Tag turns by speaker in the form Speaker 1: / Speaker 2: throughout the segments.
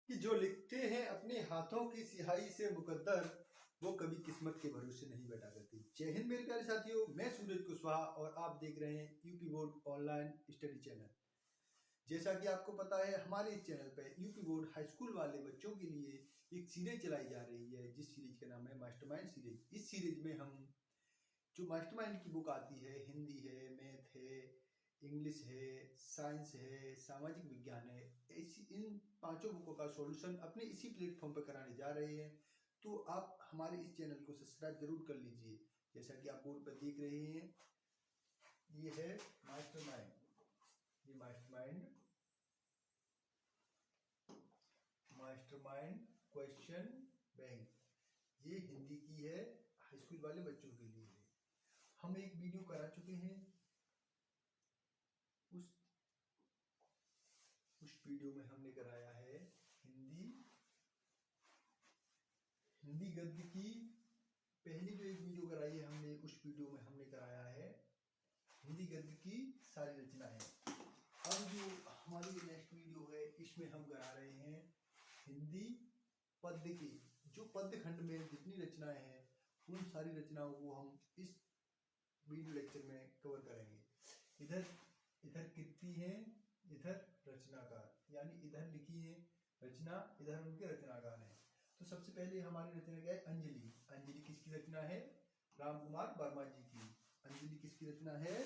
Speaker 1: कि जो लिखते हैं अपने हाथों की सिहाई से मुकद्दर, वो कभी किस्मत के भरोसे नहीं बैठा करती। जय हिंद मेरे प्यारे साथियों, मैं सूरज कुशवाहा और आप देख रहे हैं UP board online study channel. जैसा कि आपको पता है, हमारे इस चैनल पे यूपी बोर्ड हाई स्कूल वाले बच्चों के लिए एक सीरीज चलाई जा रही है, जिस सीरीज का नाम है मास्टरमाइंड सीरीज। इस सीरीज में हम जो मास्टरमाइंड की बुक आती है, हिंदी है, मैथ है, इंग्लिश है, साइंस है, सामाजिक विज्ञान है, ऐसी इन पांचों बुकों का सॉल्यूशन अपने इसी प्लेटफॉर्म पर कराने जा रहे हैं। तो आप हमारे इस चैनल को सब्सक्राइब जरूर कर लीजिए। जैसा कि आप बोर्ड पर देख रहे हैं, ये है मास्टरमाइंड, ये मास्टरमाइंड क्वेश्चन बैंक, ये हिंदी की है, हाई स्कूल वाले बच्चों के लिए है। हम एक वीडियो करा चुके हैं, उस वीडियो में हमने कराया है हिंदी गद्य की पहली जो एक वीडियो कराई है हमने, उस वीडियो में हमने कराया है हिंदी गद्य की सारी रचनाएं। अब जो हमारी नेक्स्ट वीडियो है, इसमें हम करा रहे हैं हिंदी पद्य की, जो पद्य खंड में जितनी रचनाएं हैं उन सारी रचनाओं को हम इस वीडियो लेक्चर में कवर करेंगे। इधर कृति है, इधर रचनाकार, यानी इधर लिखी है रचना, इधर उनके रचनाकार हैं। तो सबसे पहले हमारी रचना क्या है? अंजलि। अंजलि किसकी रचना है? राम कुमार वर्मा जी की। अंजलि किसकी रचना है?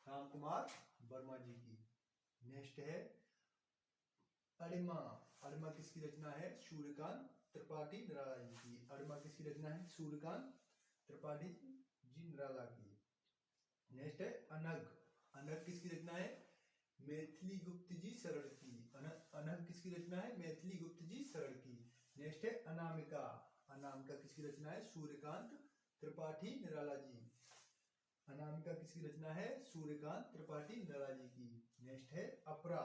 Speaker 1: राम कुमार वर्मा जी की। नेक्स्ट है अड़िमा। अड़िमा किसकी रचना है? सूर्यकांत त्रिपाठी निराला जी की। अड़िमा किसकी रचना है? सूर्यकांत त्रिपाठी जी निराला की। नेक्स्ट है अनग। अनग किसकी रचना है? मैथिली गुप्त जी सरड़ की। अनग किसकी रचना है? मैथिली गुप्त जी सरड़ की। नेक्स्ट है अनामिका। अनामिका किसकी रचना है? सूर्यकांत त्रिपाठी निराला जी। अनामिका किसकी रचना है? सूर्यकांत त्रिपाठी निराला जी की। नेक्स्ट है अपरा।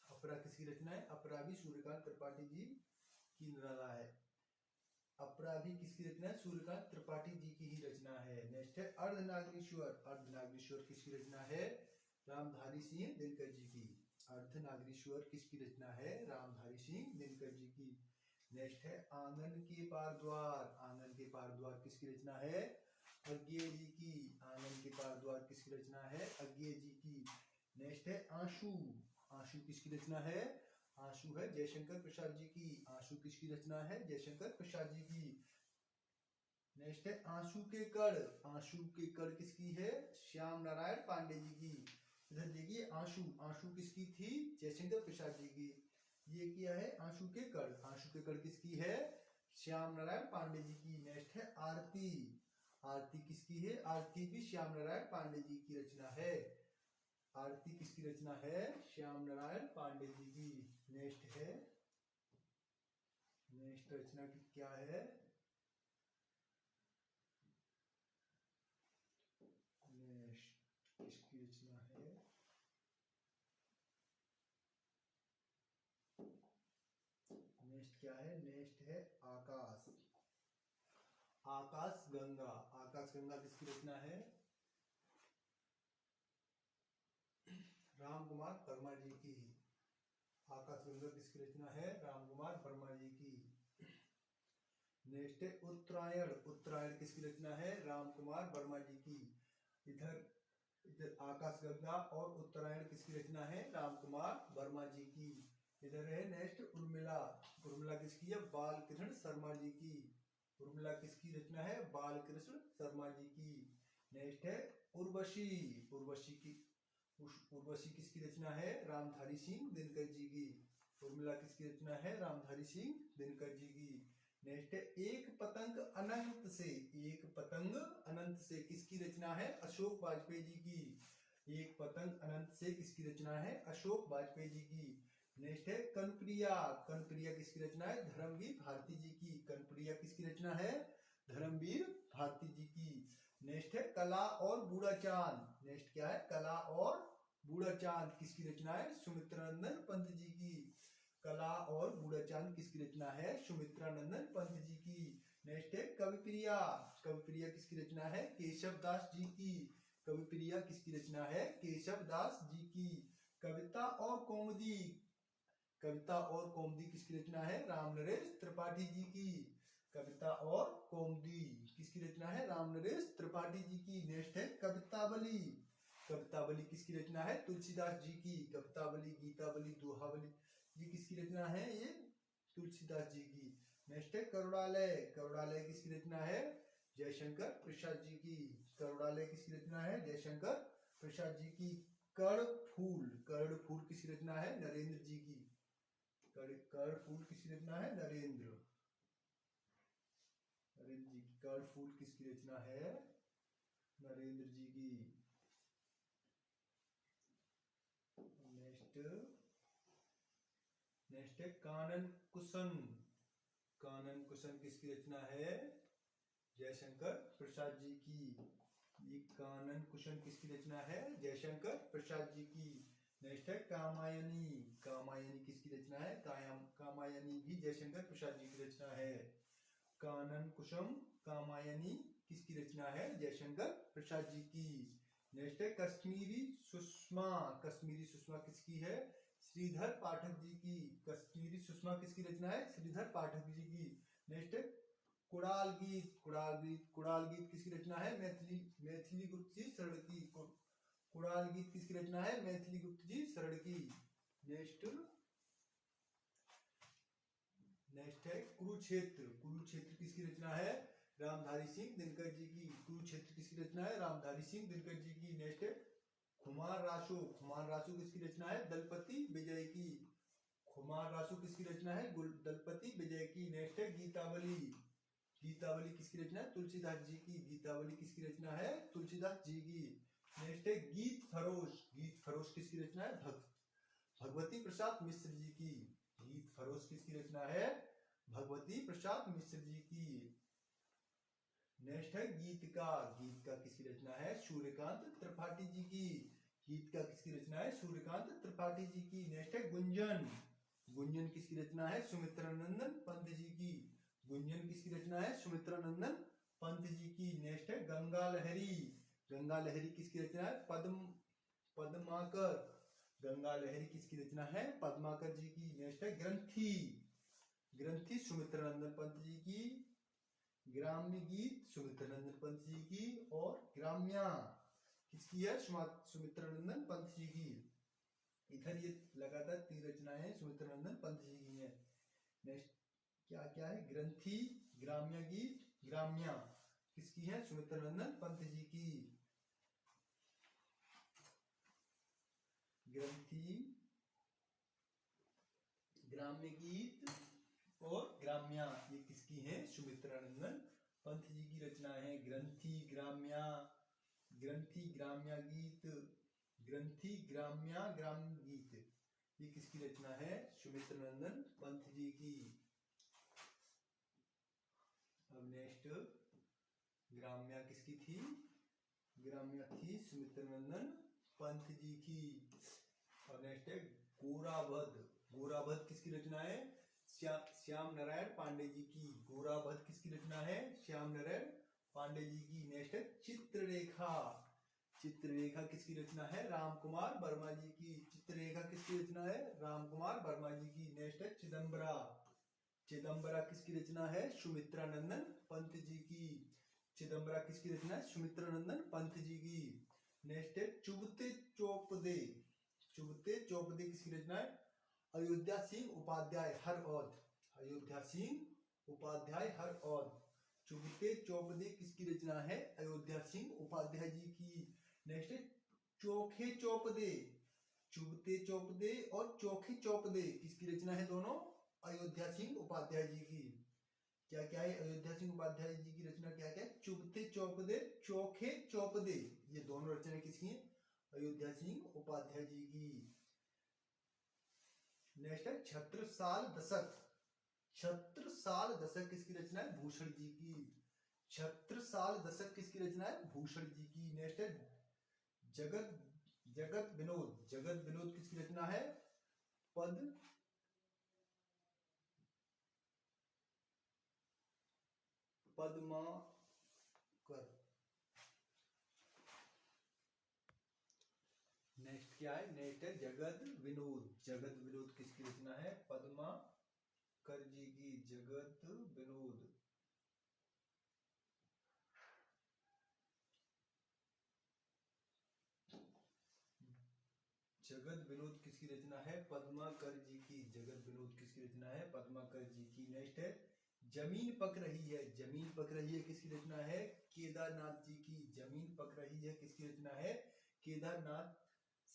Speaker 1: अपरा किसकी रचना है? अपरा भी सूर्यकांत त्रिपाठी जी की निराला है। अपरा भी किसकी रचना है? सूर्यकांत त्रिपाठी जी की ही रचना है। नेक्स्ट है अर्धनागरीश्वर। अर्धनागरीश्वर किसकी रचना है? रामधारी सिंह दिनकर जी की। अर्धनागरीश्वर किसकी रचना है? रामधारी सिंह दिनकर जी की। नेक्स्ट है आंगन के पार द्वार। आंगन के पार द्वार किसकी रचना है? अज्ञेय जी की। आंगन के पार द्वार किसकी रचना है? अज्ञेय जी की। नेक्स्ट है आंसू। आंसू किसकी रचना है? आंसू है जयशंकर प्रसाद जी की। आंसू किसकी रचना है? जयशंकर प्रसाद जी की। नेक्स्ट है आंसू के कण। आंसू के कण किसकी है? श्याम नारायण पांडे जी की। इधर देखिए आंसू, आंसू किसकी थी? जयशंकर प्रसाद जी की। ये क्या है? आंसू के कण। आंसू के कण किसकी है? श्याम नारायण पांडे जी की। नेक्स्ट है आरती। आरती किसकी है? आरती भी श्याम नारायण पांडे जी की रचना है। आरती किसकी रचना है? श्याम नारायण पांडे जी की। नेक्स्ट है, नेक्स्ट रचना की क्या है? नेक्स्ट किसकी रचना है? नेक्स्ट क्या है? नेक्स्ट है आकाश। आकाश गंगा। आकाश गंगा किसकी रचना है? राम कुमार वर्मा जी की। आकाश गंगा किसकी रचना है? राम कुमार वर्मा जी की। नेक्स्ट है उत्तरायण। उत्तरायण किसकी रचना है? राम कुमार वर्मा जी की। इधर आकाश गंगा और उत्तरायण किसकी रचना है? राम कुमार वर्मा जी की। इधर है नेक्स्ट उर्मिला। उर्मिला किसकी है? बालकृष्ण शर्मा जी की। उर्मिला किसकी रचना है? बालकृष्ण शर्मा जी की। नेक्स्ट है उर्वशी। उर्वशी किसकी रचना है? रामधारी सिंह दिनकर जी की। उर्मिला किसकी रचना है? रामधारी सिंह दिनकर जी की। नेक्स्ट है एक पतंग अनंत से। एक पतंग अनंत से किसकी रचना है? अशोक वाजपेयी जी की। एक पतंग अनंत से किसकी रचना है? अशोक वाजपेयी जी की। नेक्स्ट है कनप्रिया। कनप्रिया किसकी रचना है? धर्मवीर भारती जी की। कनप्रिया किसकी रचना है? धर्मवीर भारती जी की। नेक्स्ट है कला और बूढ़ा चांद। नेक्स्ट क्या है? कला और बूढ़ा चांद किसकी रचना है? सुमित्रानंदन पंत जी की। कला और बूढ़ा चांद किसकी रचना है? सुमित्रानंदन पंत जी की। नेक्स्ट है कविप्रिया। कविप्रिया किसकी रचना है? केशव दास जी की। कविप्रिया किसकी रचना है? केशव दास जी की। कविता और कौमुदी। कविता और कौमुदी किसकी रचना है? राम नरेश त्रिपाठी जी की। कविता और कौमुदी किसकी रचना है? राम नरेश त्रिपाठी जी की। नेक्स्ट है कवितावली। कवितावली किसकी रचना है? तुलसीदास जी की। कवितावली, गीतावली, दोहावली ये किसकी रचना है? ये तुलसीदास जी की। नेक्स्ट है करुणालय। करुणालय किसकी रचना है? जयशंकर प्रसाद जी की। करुणालय किसकी रचना है? जयशंकर प्रसाद जी की। कर्णफूल, कर्णफूल किसकी रचना है? नरेंद्र जी की। कर्णफूल किसकी रचना है? नरेंद्र जी की। कर्णफूल किसकी रचना है? नरेंद्र जी की। नेक्स्ट है कानन कुशन। कानन कुशन किसकी रचना है? जयशंकर प्रसाद जी की। ये कानन कुशन किसकी रचना है? जयशंकर प्रसाद जी की। नेक्स्ट है कामायनी। कामायनी किसकी रचना है? कामायनी भी जयशंकर प्रसाद जी की रचना है। कानन कुसुम, कामायनी किसकी रचना है? जयशंकर प्रसाद जी की। नेक्स्ट है कश्मीरी सुषमा। कश्मीरी सुषमा किसकी है? श्रीधर पाठक जी की। कश्मीरी सुषमा किसकी रचना है? श्रीधर पाठक जी की। नेक्स्ट है कुड़ाल गीत। कुड़ाल गीत किसकी रचना है? मैथिली गुप्त जी शरण की। कुड़ाल गीत किसकी रचना है? मैथिली गुप्त जी शरण की। नेक्स्ट है कुरुक्षेत्र। कुरुक्षेत्र किसकी रचना है? रामधारी सिंह दिनकर जी की। कुरुक्षेत्र किसकी रचना है? रामधारी सिंह दिनकर जी की। नेक्स्ट है खुमार रासो। खुमार रासो किसकी रचना है? दलपति विजय की। खुमार रासो किसकी रचना है? दलपति विजय की। नेक्स्ट है गीतावली। गीतावली किसकी रचना है? तुलसीदास जी की। गीतावली किसकी रचना है? तुलसीदास जी की। नेक्स्ट है गीत फरोश। गीत फरोश किसकी रचना है? भगवती प्रसाद मिश्र जी की। गीत फरोश किसकी रचना है? भगवती प्रसाद मिश्र जी की। नेक्स्ट है गीतिका। गीतिका किसकी रचना है? सूर्यकांत त्रिपाठी जी की। गीतिका किसकी रचना है? सूर्यकांत त्रिपाठी जी की। नेक्स्ट है गुंजन। गुंजन किसकी रचना है? सुमित्रानंदन पंत जी की। गुंजन किसकी रचना है? सुमित्रानंदन पंत जी की। नेक्स्ट है गंगा लहरी। गंगा लहरी किसकी रचना है? पद्माकर। गंगा लहरी किसकी रचना है? पद्माकर जी की। नेक्स्ट है ग्रंथी। ग्रंथी सुमित्रानंदन पंत जी की। ग्राम्य गीत सुमित्रानंदन पंत जी की। और ग्राम्या किसकी है? सुमित्रानंदन पंत जी की। इधर ये लगातार 3 रचनाएं सुमित्रानंदन पंत जी की हैं। नेक्स्ट क्या क्या है? ग्रंथी, ग्राम्य गीत, ग्राम्या किसकी है? सुमित्रानंदन पंत जी की। ग्रंथी, ग्राम्य गीत और ग्राम्या ये किसकी है? सुमित्रानंदन पंत जी की रचना है। ग्रंथी, ग्राम्या, ग्रंथी, ग्राम्या गीत, ग्रंथी, ग्राम्या, ग्राम्य गीत ये किसकी रचना है? सुमित्रानंदन पंत जी की। अब नेक्स्ट ग्राम्या किसकी थी? ग्राम्या थी सुमित्रानंदन पंत जी की। और नेक्स्ट है गोरावध। गोरावध किसकी रचना है? श्याम नारायण पांडे जी की। गोरावध किसकी रचना है? श्याम नारायण पांडे जी की। नेक्स्ट है चित्ररेखा। चित्ररेखा किसकी रचना है? रामकुमार वर्मा जी की। चित्ररेखा किसकी रचना है? रामकुमार वर्मा जी की। नेक्स्ट है चिदंबरा। चिदंबरा किसकी रचना है? सुमित्रानंदन पंत जी की। चिदंबरा किसकी रचना है? सुमित्रानंदन पंत जी की। नेक्स्ट है चुबते चौपदे। चुबते चौपदे किसकी रचना है? अयोध्या सिंह उपाध्याय हर औध। अयोध्या सिंह उपाध्याय हर औध। चुबते चौपदे किसकी रचना है? अयोध्या सिंह उपाध्याय जी की। नेक्स्ट है चोखे चौपदे। चुबते चौपदे और चोखे चौपदे किसकी रचना है? दोनों अयोध्या सिंह उपाध्याय जी की। क्या क्या है अयोध्या सिंह उपाध्याय जी की रचना? क्या क्या है? चुबते चौपदे, चोखे चौपदे ये दोनों रचनाएं किसकी हैं? अयोध्या सिंह उपाध्याय जी की। नेक्स्ट है छत्रसाल दशक। छत्रसाल दशक किसकी रचना है? भूषण जी की। छत्रसाल दशक किसकी रचना है? भूषण जी की। नेक्स्ट है जगत विनोद। जगत विनोद किसकी रचना है? पद्माकर। नेक्स्ट नेक्स्ट क्या है? नेक्स्ट है जगत विनोद। जगत विनोद किसकी रचना है? पद्माकर जी की। जगत विनोद जगत विनोद किसकी रचना है? पद्माकर जी की। जगत विनोद किसकी रचना है? पद्माकर जी की। नेक्स्ट है जमीन पक रही है। जमीन पक रही है किसकी रचना है? केदारनाथ जी की। जमीन पक रही है किसकी रचना है? केदारनाथ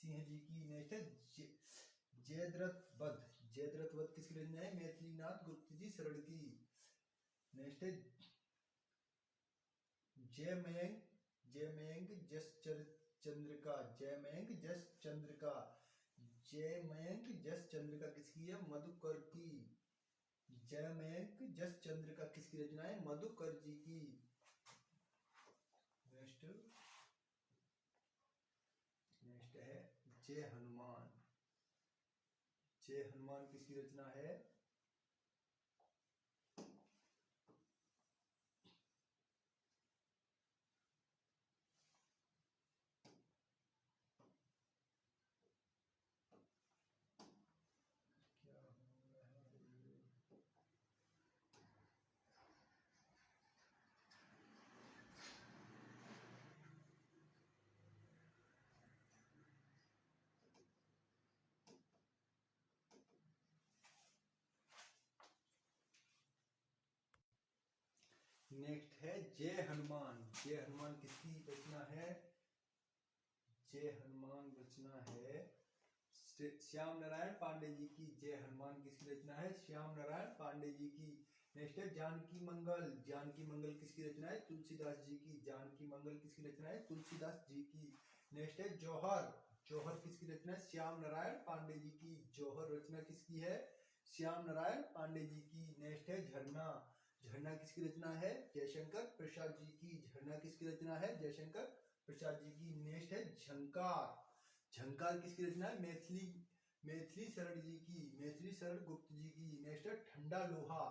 Speaker 1: सिंह जी की। नेक्स्ट है जयद्रथ वध। जयद्रथ वध किसकी रचना है? मैथिलीनाथ गुप्त जी शरण की। नेक्स्ट है जयमयंक जयमयंक जस चंद्रिका। जयमयंक जस चंद्रिका। जयमयंक जस चंद्रिका किसकी है? मधुकर की। जयमयंक जस चंद्रिका किसकी रचना है? मधुकर जी की। नेक्स्ट नेक्स्ट है जय हनुमान। जय हनुमान किसकी रचना है? क्या हो रहा है? नेक्स्ट है जय हनुमान। जय हनुमान किसकी रचना है? जय हनुमान रचना है श्याम नारायण पांडे जी की। जय हनुमान किसकी रचना है? श्याम नारायण पांडे जी की। नेक्स्ट है जानकी मंगल। जानकी मंगल किसकी रचना है? तुलसीदास जी की। जानकी मंगल किसकी रचना है? तुलसीदास जी की। नेक्स्ट है जौहर। जौहर किसकी रचना है? श्याम नारायण पांडे जी की। जौहर रचना किसकी है? श्याम नारायण पांडे जी की। नेक्स्ट है झरना। झरना किसकी रचना है? जयशंकर प्रसाद जी की। झरना किसकी रचना है? जयशंकर प्रसाद जी की। नेक्स्ट है झंकार। झंकार किसकी रचना है? मैथिली शरण जी की। मैथिली शरण गुप्त जी की। नेक्स्ट है ठंडा लोहा।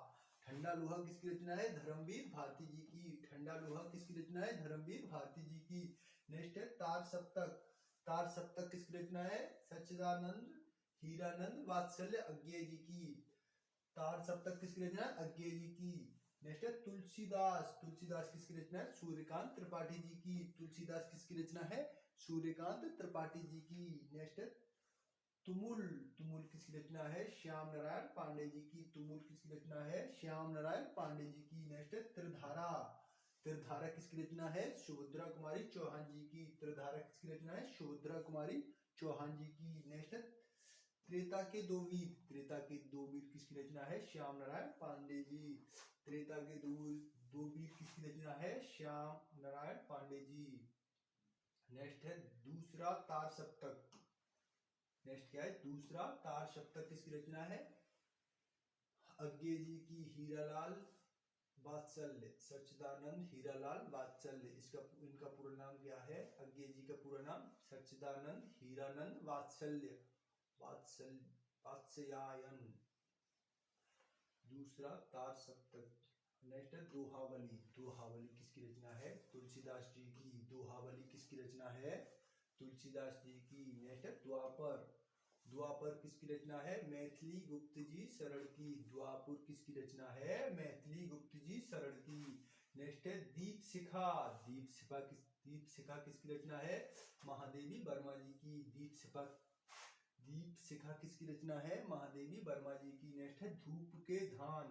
Speaker 1: ठंडा लोहा किसकी रचना है? धर्मवीर भारती जी की। ठंडा लोहा किसकी रचना है? धर्मवीर भारती जी की। नेक्स्ट है तार सप्तक। तार सप्तक किसकी रचना है? सच्चिदानंद हीरानंद वात्सल्य अज्ञे जी की। तार सप्तक किसकी रचना है? अज्ञे जी की। नेक्स्ट है तुलसीदास। तुलसीदास किसकी रचना है? सूर्यकांत त्रिपाठी जी की। तुलसीदास किसकी रचना है? सूर्यकांत त्रिपाठी जी की। नेक्स्ट है तुमुल। तुमुल किसकी रचना है? श्याम नारायण पांडे जी की। तुमुल किसकी रचना है? श्याम नारायण पांडे जी की। नेक्स्ट है त्रिधारा। त्रिधारा किसकी रचना है? सुभद्रा कुमारी चौहान जी की। त्रिधारा किसकी रचना है? सुभद्रा कुमारी चौहान जी की। नेक्स्ट है त्रेता के दो वीर। त्रेता के दो वीर किसकी रचना है? श्याम नारायण पांडे जी। त्रेता के दो वीर किसकी रचना है? श्याम नारायण पांडे जी। नेक्स्ट है दूसरा तार सप्तक। नेक्स्ट क्या है? दूसरा तार सप्तक किसकी रचना है? अज्ञे जी की। हीरालाल वात्सल्य। सच्चिदानंद हीरालाल वात्सल्य। इसका इनका पूरा नाम क्या है? अज्ञे जी का पूरा नाम सच्चिदानंद हीरानंद वात्सल्य वात्स्यायन। दूसरा तार सप्तक। नेक्स्ट है दोहावली। दोहावली किसकी रचना है? तुलसीदास जी की। दोहावली किसकी रचना है? तुलसीदास जी की। नेक्स्ट है द्वापर। द्वापर किसकी रचना है? मैथिली गुप्त जी शरण की। द्वापर किसकी रचना है? मैथिली गुप्त जी शरण की। नेक्स्ट है दीप शिखा। दीप शिखा किसकी रचना है? महादेवी वर्मा जी की। दीप शिखा किसकी रचना है? महादेवी वर्मा जी की। नेक्स्ट है धूप के धान।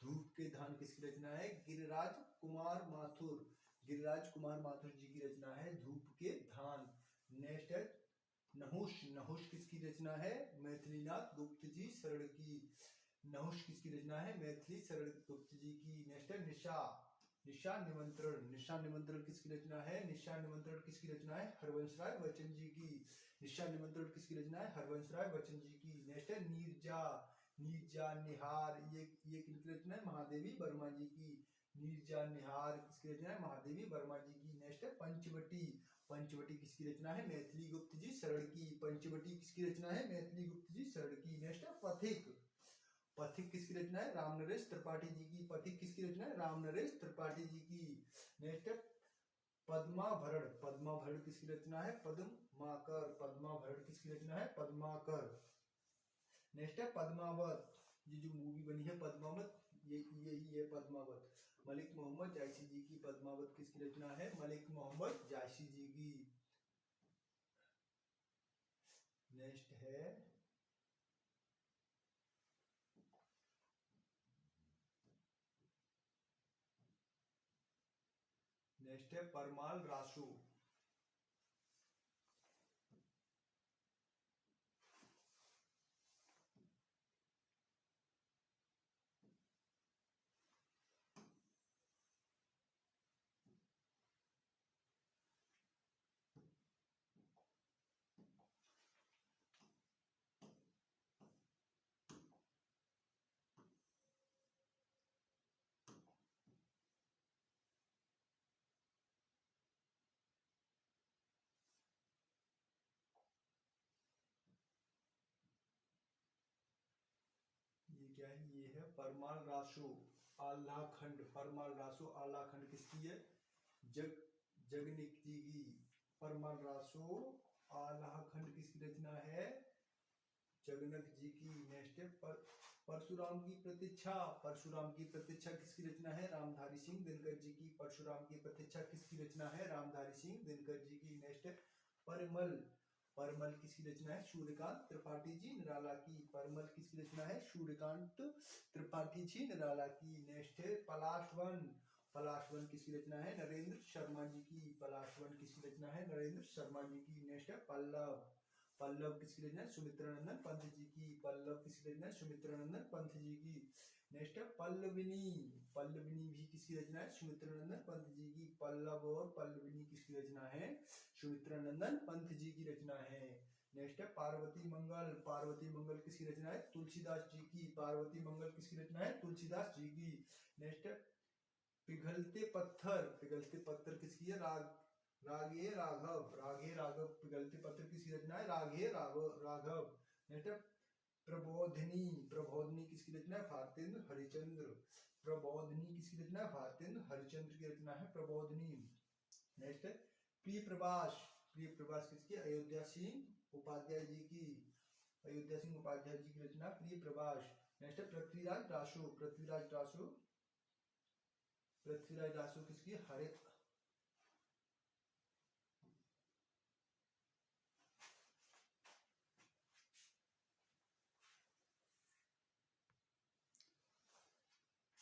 Speaker 1: धूप के धान किसकी रचना है? गिरिराज कुमार माथुर। गिरिराज कुमार माथुर जी की रचना है धूप के धान। नेक्स्ट है नहुष। नहुष किसकी रचना है? मैथिलीनाथ गुप्त जी शरण की। नहुष किसकी रचना है? मैथिली शरण गुप्त जी की। नेक्स्ट है निशा। निशा निमंत्रण। निशा निमंत्रण किसकी रचना है? निशा निमंत्रण किसकी रचना है? हरवंशराय बच्चन जी की। निशा निमंत्रण किसकी रचना है? हरवंशराय बच्चन जी की। नेक्स्ट है नीरजा। नीरजा निहार ये किसकी रचना है? महादेवी वर्मा जी की। नीरजा निहार किसकी रचना है? महादेवी वर्मा जी की। नेक्स्ट है पंचवटी। पंचवटी किसकी रचना है? मैथिली गुप्त जी शरण की। पंचवटी किसकी रचना है? मैथिली गुप्त जी शरण की। नेक्स्ट है पथिक। पथिक किसकी रचना है? रामनरेश त्रिपाठी जी की। पथिक किसकी रचना है? रामनरेश त्रिपाठी जी की। नेक्स्ट है पद्माभरण, पद्माभरण किसकी रचना है? पद्माकर, पद्माभरण किसकी रचना है? पद्माकर। नेक्स्ट है पद्मावत, ये जो मूवी बनी है पद्मावत, यही है पद्मावत। मलिक मोहम्मद जायसी जी की पद्मावत किसकी रचना है? मलिक मोहम्मद जायसी जी की। नेक्स्ट है परमाल रासो। ये क्या है? ये है परमाल रासो आल्हा खंड। परमाल रासो आल्हा खंड किसकी है? जगनिक जी की। परमाल रासो आल्हा खंड किसकी रचना है? जगनक जी की। नेक्स्ट है परशुराम की प्रतीक्षा। परशुराम की प्रतीक्षा किसकी रचना है? रामधारी सिंह दिनकर जी की। परशुराम की प्रतीक्षा किसकी रचना है? रामधारी सिंह दिनकर जी की। नेक्स्ट है परमल। परमल किसकी रचना है? सूर्यकांत त्रिपाठी जी निराला की। परमल किसकी रचना है? सूर्यकांत त्रिपाठी जी निराला की। नेक्स्ट है पलाशवन। पलाशवन किसकी रचना है? नरेंद्र शर्मा जी की। पलाशवन किसकी रचना है? नरेंद्र शर्मा जी की। नेक्स्ट है पल्लव। पल्लव किसकी रचना है? सुमित्रानंदन पंत जी की। पल्लव किसकी रचना है? सुमित्रानंदन पंत जी की। नेक्स्ट है पल्लविनी। पल्लविनी भी किसकी रचना है? सुमित्रानंदन पंत जी की। पल्लव और पल्लविनी किसकी रचना है? सुमित्रानंदन पंत जी की रचना है। नेक्स्ट है पार्वती मंगल। पार्वती मंगल किसकी रचना है? तुलसीदास जी की। पार्वती मंगल किसकी रचना है? तुलसीदास जी की। नेक्स्ट है पिघलते पत्थर। पिघलते पत्थर किसकी है? रागे राघव। रागे राघव पिघलते पत्थर किसकी रचना है? रागे राघव। नेक्स्ट है प्रबोधिनी। प्रबोधिनी किसकी रचना है? भारतेंद्र हरिचंद्र। प्रबोधिनी किसकी रचना है? भारतेंद्र हरिचंद्र की रचना है प्रबोधिनी। नेक्स्ट है प्रिय प्रभास। प्रिय प्रभास किसकी? अयोध्या सिंह उपाध्याय जी की। अयोध्या सिंह उपाध्याय जी की रचना प्रिय प्रभास। नेक्स्ट है पृथ्वीराज रासो। पृथ्वीराज रासो। पृथ्वीराज रासो किसकी? हरे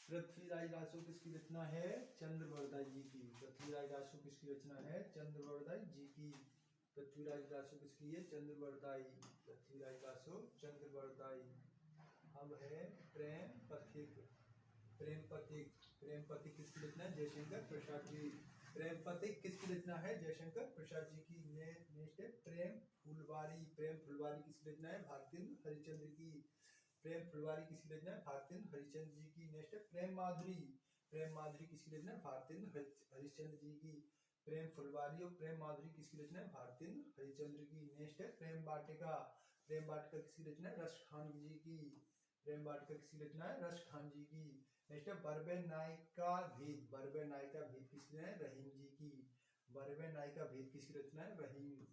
Speaker 1: पृथ्वीराज रासो किसकी रचना है? चंद्रवरदाई जी की। पृथ्वीराज रासो किसकी रचना है? चंद्रवरदाई जी की। पृथ्वीराज रासो किसकी है? चंद्रवरदाई। पृथ्वीराज रासो चंद्रवरदाई। अब है प्रेम पथिक। प्रेम पथिक। प्रेम पथिक किसकी रचना है? जयशंकर प्रसाद जी। प्रेम पथिक किसकी रचना है? जयशंकर प्रसाद जी की। नेक्स्ट है प्रेम फुलवारी। प्रेम फुलवारी किसकी रचना है? भारतेंद्र हरिचंद्र की। प्रेम फुलवारी किसकी रचना है? भारतेंद्र हरिचंद्र जी की। नेक्स्ट है प्रेम माधुरी। प्रेम माधुरी किसकी रचना है? भारतेंद्र हरिचंद्र जी की। प्रेम फुलवारी और प्रेम माधुरी किसकी रचना है? भारतेंद्र हरिचंद्र की। नेक्स्ट है प्रेम वाटिका। प्रेम वाटिका किसकी रचना है? रश खान जी की। प्रेम वाटिका किसकी रचना है? रश खान जी की। नेक्स्ट है बरबे नायिका भेद। बरबे नायिका भेद किसकी रचना है? रहीम जी की। बरबे नायिका भेद किसकी रचना है? रहीम।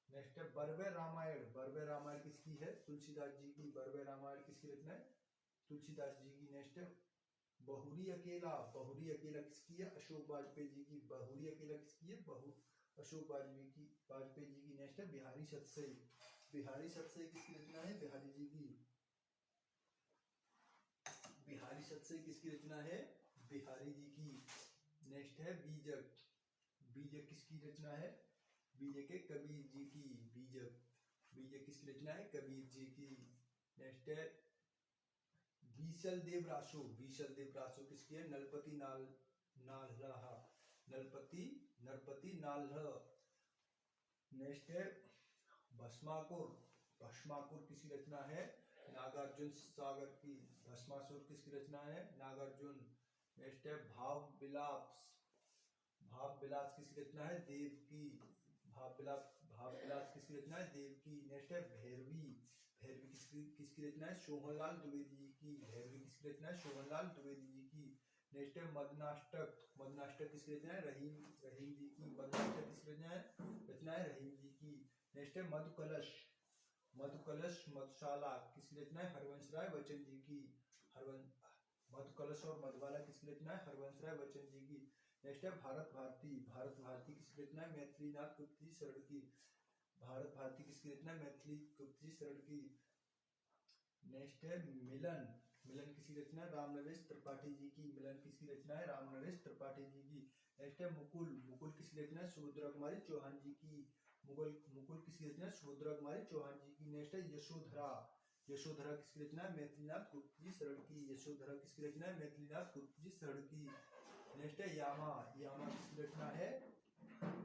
Speaker 1: नेक्स्ट है बरबे रामायण। बरबे रामायण किसकी है? तुलसीदास जी की। बरबे रामायण किसकी रचना है? तुलसीदास जी की। नेक्स्ट है बहुरी अकेला। बहुरी अकेला किसकी है? अशोक वाजपेयी जी की। बहुरी अकेला किसकी है? अशोक वाजपेयी जी की। नेक्स्ट है बिहारी सतसई। बिहारी सतसई किसकी रचना है? बिहारी जी की। बिहारी सतसई किसकी रचना है? बिहारी जी की। नेक्स्ट है बीजक। बीजक किसकी रचना है? बीजक है कबीर जी की। बीजक। बीजक किसकी रचना है? कबीर जी की। नेक्स्ट है बीसल देव रासो। बीसल देव रासो किसकी है? नरपति नाल्हा। नरपति नाल्हा। नेक्स्ट है भस्माकुर। भस्माकुर किसकी रचना है? नागार्जुन सागर की। भस्मासुर किसकी रचना है? नागार्जुन। नेक्स्ट है भाव विलास। भाव विलास किसकी रचना है? देव की। भाव विलास किसकी रचना है? देव की। नेक्स्ट है भैरवी। भैरवी किसकी रचना है? सोहनलाल द्विवेदी जी की। भैरवी किसकी रचना है? सोहनलाल द्विवेदी जी की। नेक्स्ट है मदनाष्टक, मदनाष्टक किसकी रचना है? रहीम रहीम जी की। मदनाष्टक किसकी रचना है? रहीम जी की। नेक्स्ट है मधुकलश, मधुकलश मधुशाला किसकी रचना है? हरवंश राय बच्चन जी की। मधुकलश और मधुबाला किसकी रचना है? हरवंश राय बच्चन जी की। नेक्स्ट है भारत भारती, भारत भारती किसकी रचना है? मैथिलीनाथ गुप्त जी शरण की। भारत भारती किसकी रचना है? मैथिली गुप्त जी शरण की। नेक्स्ट है मिलन, मिलन किसकी रचना है? रामनरेश त्रिपाठी जी की। मिलन किसकी रचना है? रामनरेश त्रिपाठी जी की। नेक्स्ट है मुकुल, मुकुल किसकी रचना है? सुभद्रा कुमारी चौहान जी की। मुकुल मुकुल किसकी रचना है? सुभद्रा कुमारी चौहान जी की। नेक्स्ट है यशोधरा, यशोधरा किसकी रचना है? मैथिलीनाथ गुप्त जी शरण की। यशोधरा किसकी रचना है? मैथिलीनाथ गुप्त जी शरण की। नेक्स्ट है यामा, यामा किसकी रचना है?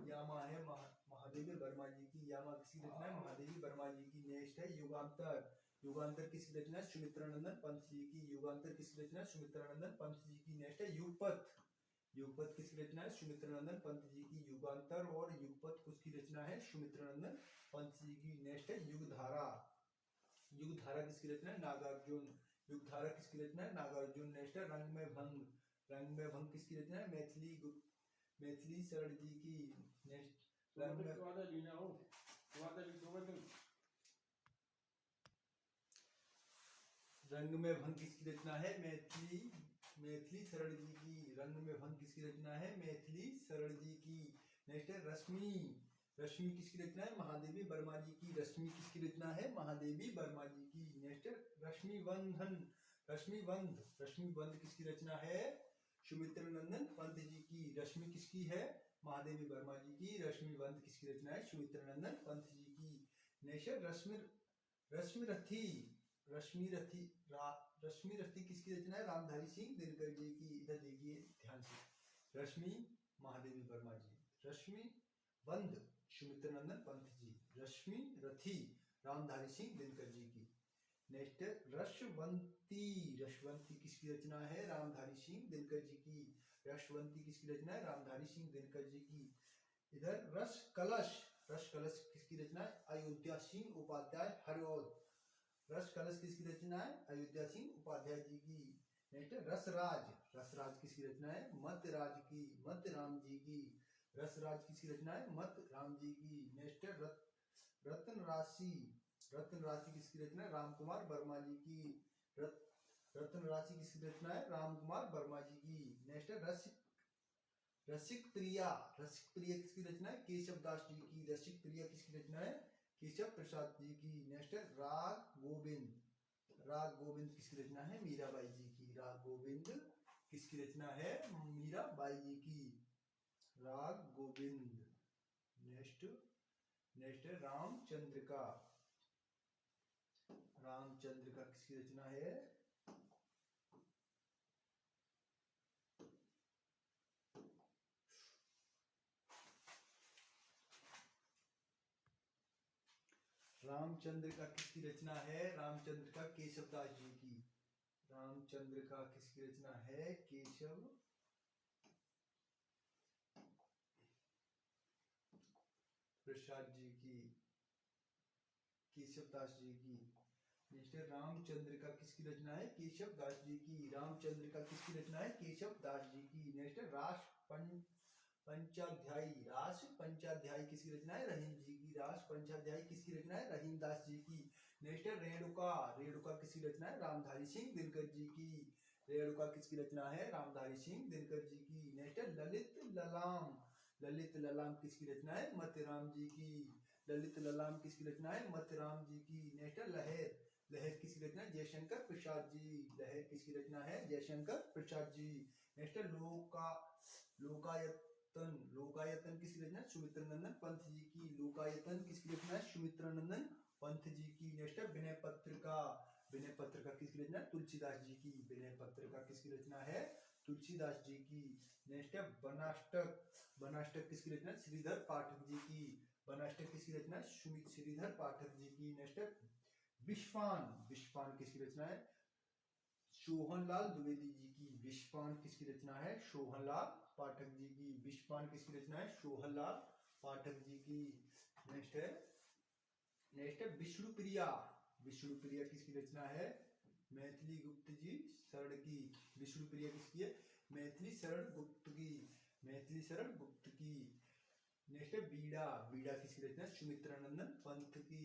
Speaker 1: यामा है महादेवी वर्मा जी की। यामा किसकी रचना है? महादेवी वर्मा जी की। नेक्स्ट है युगांतर, युगांतर किसकी रचना है? सुमित्रानंदन पंत जी की। युगांतर किसकी रचना है? सुमित्रानंदन पंत जी की। नेक्स्ट है युगपथ, युगपथ किसकी रचना है? सुमित्रानंदन पंत जी की। युगांतर और युगपथ किसकी रचना है? सुमित्रानंदन पंत जी की। नेक्स्ट है युगधारा, युगधारा किसकी रचना है? नागार्जुन। युगधारा किसकी रचना है? नागार्जुन। नेक्स्ट है रंग में भंग, रंग में भंग किसकी रचना है? मैथिली शरण जी की। नेक्स्ट रंग में रंग में भंग किसकी रचना है? मैथिली शरण जी की। रंग में भंग किसकी रचना है? मैथिली शरण जी की। नेक्स्ट है रश्मि, रश्मि किसकी रचना है? महादेवी वर्मा जी की। रश्मि किसकी रचना है? महादेवी वर्मा जी की। नेक्स्ट है रश्मिबंधन, रश्मिबंध, रश्मिबंध किसकी रचना है? सुमित्रानंदन पंत जी की। रश्मि किसकी है? महादेवी वर्मा जी की। रश्मिबंध किसकी रचना है? सुमित्रानंदन पंत जी की। नेक्स्ट है रश्मिरथी, रश्मिरथी रश्मिरथी किसकी रचना है? रामधारी सिंह दिनकर जी की। इधर देखिए ध्यान से, रश्मि महादेवी वर्मा जी, रश्मि बंध सुमित्रानंदन पंत जी, रश्मि रथी रामधारी सिंह दिनकर जी की। नेक्स्ट रसवंती, रसवंती किसकी रचना है? रामधारी सिंह दिनकर जी की। रसवंती किसकी रचना है? रामधारी सिंह दिनकर जी की। इधर रस कलश, रस कलश किसकी रचना है? अयोध्या सिंह उपाध्याय हरिऔध। रस कलश किसकी रचना है? अयोध्या सिंह उपाध्याय जी की। नेक्स्ट रसराज, रसराज किसकी रचना है? मध्य राज की, मध्य राम जी की। रसराज किसकी रचना है? मध्य राम जी की। नेक्स्ट रत्न राशि, रत्न राशि किसकी रचना है? राम कुमार वर्मा जी की। रत्न राशि किसकी रचना है? राम कुमार वर्मा जी की। नेक्स्ट रसिक प्रिया, रसिक प्रिया किसकी रचना है? केशव दास जी की। रसिक प्रिया किसकी रचना है? केशव प्रसाद जी की। नेक्स्ट है राग गोविंद, राग गोविंद किसकी रचना है? मीराबाई जी की। राग गोविंद किसकी रचना है? मीराबाई जी की। राग गोविंद। नेक्स्ट नेक्स्ट है रामचंद्र का, रामचंद्र का किसकी रचना है? रामचंद्र का किसकी रचना है? रामचंद्र का केशवदास जी की। रामचंद्र का किसकी रचना है? केशव प्रसाद जी की, केशवदास जी की। नेक्स्ट है रामचंद्र का किसकी रचना है? केशवदास जी की। रामचंद्र का किसकी रचना है? केशवदास जी की। नेक्स्ट है रास पंचाध्यायी, रास पंचाध्यायी किसकी रचना है? रहीम जी की। रास पंचाध्यायी किसकी रचना है? रहीमदास जी की। नेक्स्ट है रेणुका, रेणुका किसकी रचना है? रामधारी सिंह दिनकर जी की। रेणुका किसकी रचना है? रामधारी सिंह दिनकर जी की। नेक्स्ट है ललित ललाम, ललित ललाम किसकी रचना है? मतीराम जी की। ललित ललाम किसकी रचना है? मतीराम जी की। नेक्स्ट है लहर, लहर किसकी रचना है? जयशंकर प्रसाद जी। लहर किसकी रचना है? जयशंकर प्रसाद जी। नेक्स्ट है लोकायतन, लोकायतन किसकी रचना है? सुमित्रानंदन पंत जी की। लोकायतन किसकी रचना है? सुमित्रानंदन पंत जी की। नेक्स्ट है विनय पत्रिका, विनय पत्रिका किसकी रचना है? तुलसीदास जी की। विनय पत्रिका किसकी रचना है? तुलसीदास जी की। नेक्स्ट है बनाष्टक, बनाष्टक किसकी रचना है? श्रीधर पाठक जी की। बनाष्टक किसकी रचना है? श्रीधर पाठक जी की। नेक्स्ट है विश्वान, विश्वान किसकी रचना है? सोहनलाल द्विवेदी जी की। विश्वान किसकी रचना है? सोहनलाल पाठक जी की। विश्वान किसकी रचना है? सोहनलाल पाठक जी की। नेक्स्ट है विष्णुप्रिया, विष्णुप्रिया किसकी रचना है? मैथिली गुप्त जी शरण की। विष्णुप्रिया किसकी है? मैथिली शरण गुप्त की, मैथिली शरण गुप्त की। नेक्स्ट है बीड़ा, बीड़ा किसकी रचना है? सुमित्रानंदन पंत की।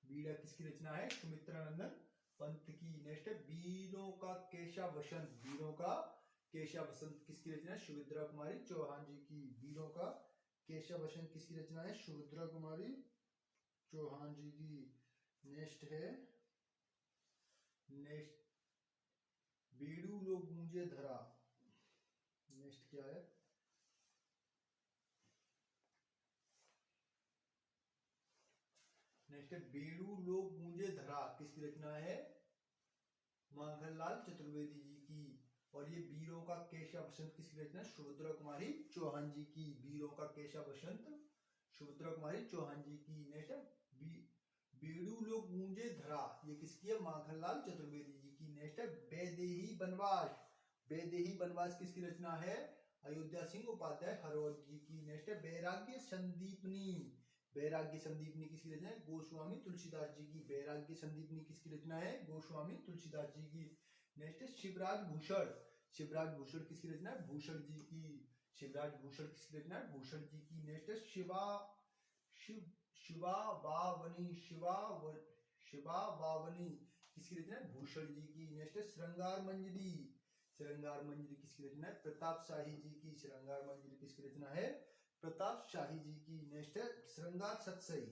Speaker 1: बीड़ा किसकी रचना है? सुमित्रानंदन पंत की। नेक्स्ट है वीरों का केशा वसंत, वीरों का केशा वसंत किसकी रचना है? सुभद्रा कुमारी चौहान जी की। वीरों का केशा वसंत किसकी रचना है? सुभद्रा कुमारी चौहान जी की। नेक्स्ट है, नेक्स्ट बीड़ू लो गूंजे धरा। नेक्स्ट क्या है? नेक्स्ट है बेड़ू लोग गूंजे धरा किसकी रचना है? माखनलाल चतुर्वेदी जी की। और ये वीरों का केशा वसंत किसकी रचना है? सुभद्रा कुमारी चौहान जी की। वीरों का केशा वसंत सुभद्रा कुमारी चौहान जी की। नेक्स्ट है बेड़ू लोग गूंजे धरा, ये किसकी है? माखनलाल चतुर्वेदी जी की। नेक्स्ट है वैदेही वनवास, वैदेही वनवास किसकी रचना है? अयोध्या सिंह उपाध्याय हरौद जी की। नेक्स्ट है वैराग्य संदीपनी, वैराग्य संदीपनी किसकी रचना है? गोस्वामी तुलसीदास जी की। वैराग्य संदीपनी किसकी रचना है? गोस्वामी तुलसीदास जी की। नेक्स्ट है शिवराज भूषण, शिवराज भूषण किसकी रचना है? भूषण जी की। शिवराज भूषण किसकी रचना है? भूषण जी की। नेक्स्ट है शिवा बावनी, शिवा बावनी किसकी रचना है? भूषण जी की। नेक्स्ट है श्रृंगार मंजरी, श्रृंगार मंजरी किसकी रचना है? प्रताप शाही जी की। श्रृंगार मंजरी किसकी रचना है? प्रताप शाही जी की। नेक्स्ट है श्रृंगार सतसई,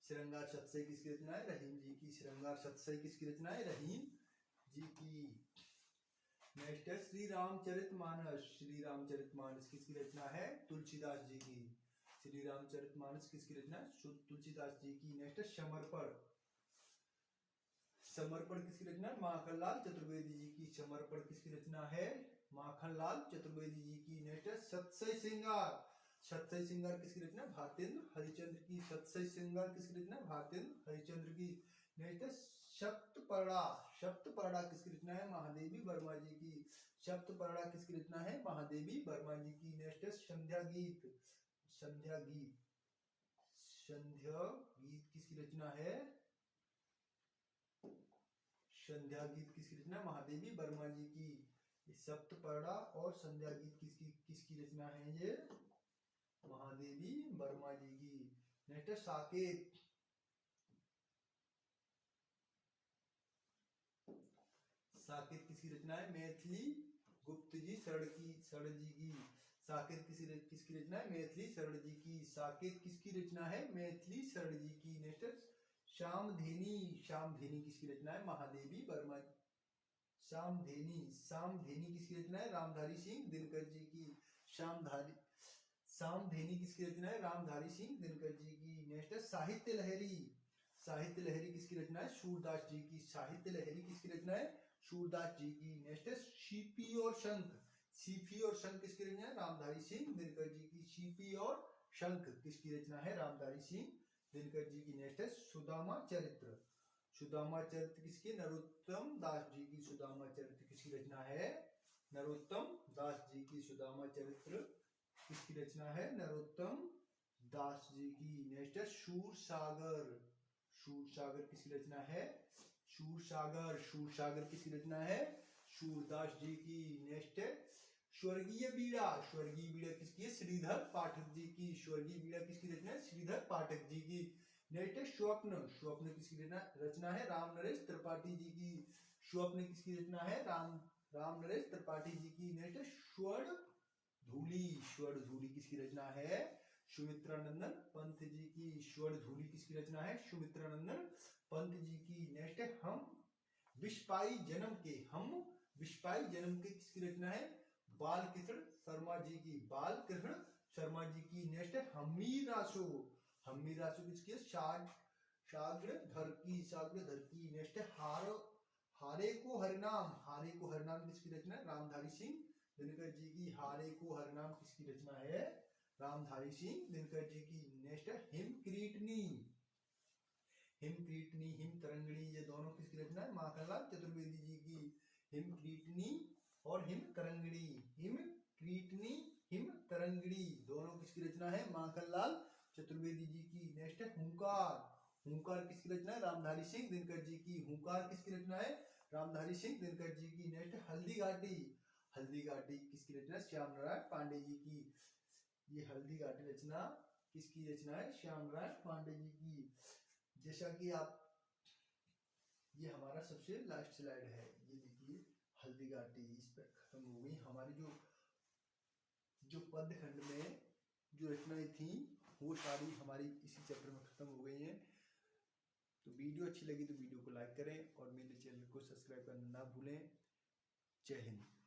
Speaker 1: श्रृंगार सतसई किसकी रचना है? रहीम जी की। श्रृंगार सतसई किसकी रचना है? रहीम जी की। नेक्स्ट है श्री रामचरितमानस, श्री रामचरितमानस किसकी रचना है? तुलसीदास जी की। श्री रामचरितमानस किसकी रचना है? तुलसीदास जी की। नेक्स्ट है समर्पण, समर्पण किसकी रचना है? माखनलाल चतुर्वेदी जी की। समर्पण किसकी रचना है? माखनलाल चतुर्वेदी जी की। नेक्स्ट है सतसई श्रृंगार, सतसई श्रृंगार किसकी रचना है? भारतेंद्र हरिचंद्र की। सतसई श्रृंगार किसकी रचना है? भारतेंद्र हरिचंद्र की। नेक्स्ट है सप्तपर्णा, सप्तपर्णा किसकी रचना है? महादेवी वर्मा जी की। सप्तपर्णा किसकी रचना है? महादेवी वर्मा जी की। नेक्स्ट है संध्या गीत, संध्या गीत, संध्या गीत किसकी रचना है? संध्या गीत किसकी रचना? महादेवी वर्मा जी की। सप्तपर्णा और संध्या गीत किसकी किसकी रचना है? ये महादेवी वर्मा जी की। नेक्स्ट है साकेत, साकेत किसकी रचना है? मैथिली गुप्त जी शरण जी की। साकेत किसकी रचना है? मैथिली शरण जी की। साकेत किसकी रचना है? मैथिली शरण जी की। नेक्स्ट श्यामधेनी, श्यामधेनी किसकी रचना है? महादेवी वर्मा। श्यामधेनी, श्यामधेनी किसकी रचना है? रामधारी सिंह दिनकर जी की। श्यामधेनी किसकी रचना है? रामधारी सिंह दिनकर जी की। नेक्स्ट है साहित्य लहरी, साहित्य लहरी किसकी रचना है? सूरदास जी की। साहित्य लहरी किसकी रचना है? सूरदास जी की। नेक्स्ट है सीपी और शंख, सीपी और शंख किसकी रचना है? रामधारी सिंह दिनकर जी की। सीपी और शंख किसकी रचना है? रामधारी सिंह दिनकर जी की। नेक्स्ट है सुदामा चरित्र, सुदामा चरित्र किसकी? नरोत्तम दास जी की। सुदामा चरित्र किसकी रचना है? नरोत्तम दास जी की। सुदामा चरित्र किसकी रचना है? नरोत्तम दास जी की। नेक्स्ट है शूर सागर, शूर सागर किसकी रचना है? शूर सागर, शूर सागर किसकी रचना है? सूरदास जी की। नेक्स्ट है स्वर्गीय बीड़ा, स्वर्गीय बीड़ा किसकी है? श्रीधर पाठक जी की। स्वर्गीय बीड़ा किसकी रचना है? श्रीधर पाठक जी की। नेक्स्ट है स्वप्न, स्वप्न किसकी रचना है? राम नरेश त्रिपाठी जी की। स्वप्न किसकी रचना है? राम नरेश त्रिपाठी जी की। नेक्स्ट है स्वर्ण धूली, स्वर्ण धूली किसकी रचना है? सुमित्रानंदन पंत जी की। स्वर्ण धूली किसकी रचना है? सुमित्रानंदन पंत जी की। नेक्स्ट है हम विस्पाई जन्म के, हम विस्पाई जन्म के किसकी रचना है? बाल कृष्ण शर्मा जी की। बाल कृष्ण शर्मा जी की। नेक्स्ट है हमीर रासो, हमीर रासो किसकी है? साग्रधर की, साग्रधर की। नेक्स्ट है हारे को हरिनाम, हारे को हरिनाम किसकी रचना है? रामधारी सिंह दिनकर जी की। हारे को हरिनाम किसकी रचना है? रामधारी सिंह दिनकर जी की। नेक्स्ट है हिमक्रीटनी, हिमक्रीटनी, हिम तरंगणी, ये दोनों किसकी रचना है? माखनलाल चतुर्वेदी जी की। हिमक्रीटनी और हिम तरंगणी, हिमक्रीटनी हिम तरंगणी दोनों किसकी रचना है? माखनलाल चतुर्वेदी जी की। नेक्स्ट है हुंकार, हुंकार किसकी रचना है? रामधारी सिंह दिनकर जी की। हुंकार किसकी रचना है? रामधारी सिंह दिनकर जी की। नेक्स्ट हल्दी घाटी। हल्दी घाटी किसकी रचना? श्याम नारायण पांडे जी की। ये हल्दी घाटी रचना किसकी रचना है? श्याम नारायण पांडे जी की। जैसा कि आप, ये हमारा सबसे लास्ट स्लाइड है, ये देखिए हल्दी घाटी, इस पर खत्म हो गई हमारी जो पद्य खंड में जो रचनाएं थी वो सारी हमारी इसी चैप्टर में खत्म हो गई हैं। तो वीडियो अच्छी लगी तो वीडियो को लाइक करें और मेरे चैनल को सब्सक्राइब करना ना भूलें। जय हिंद।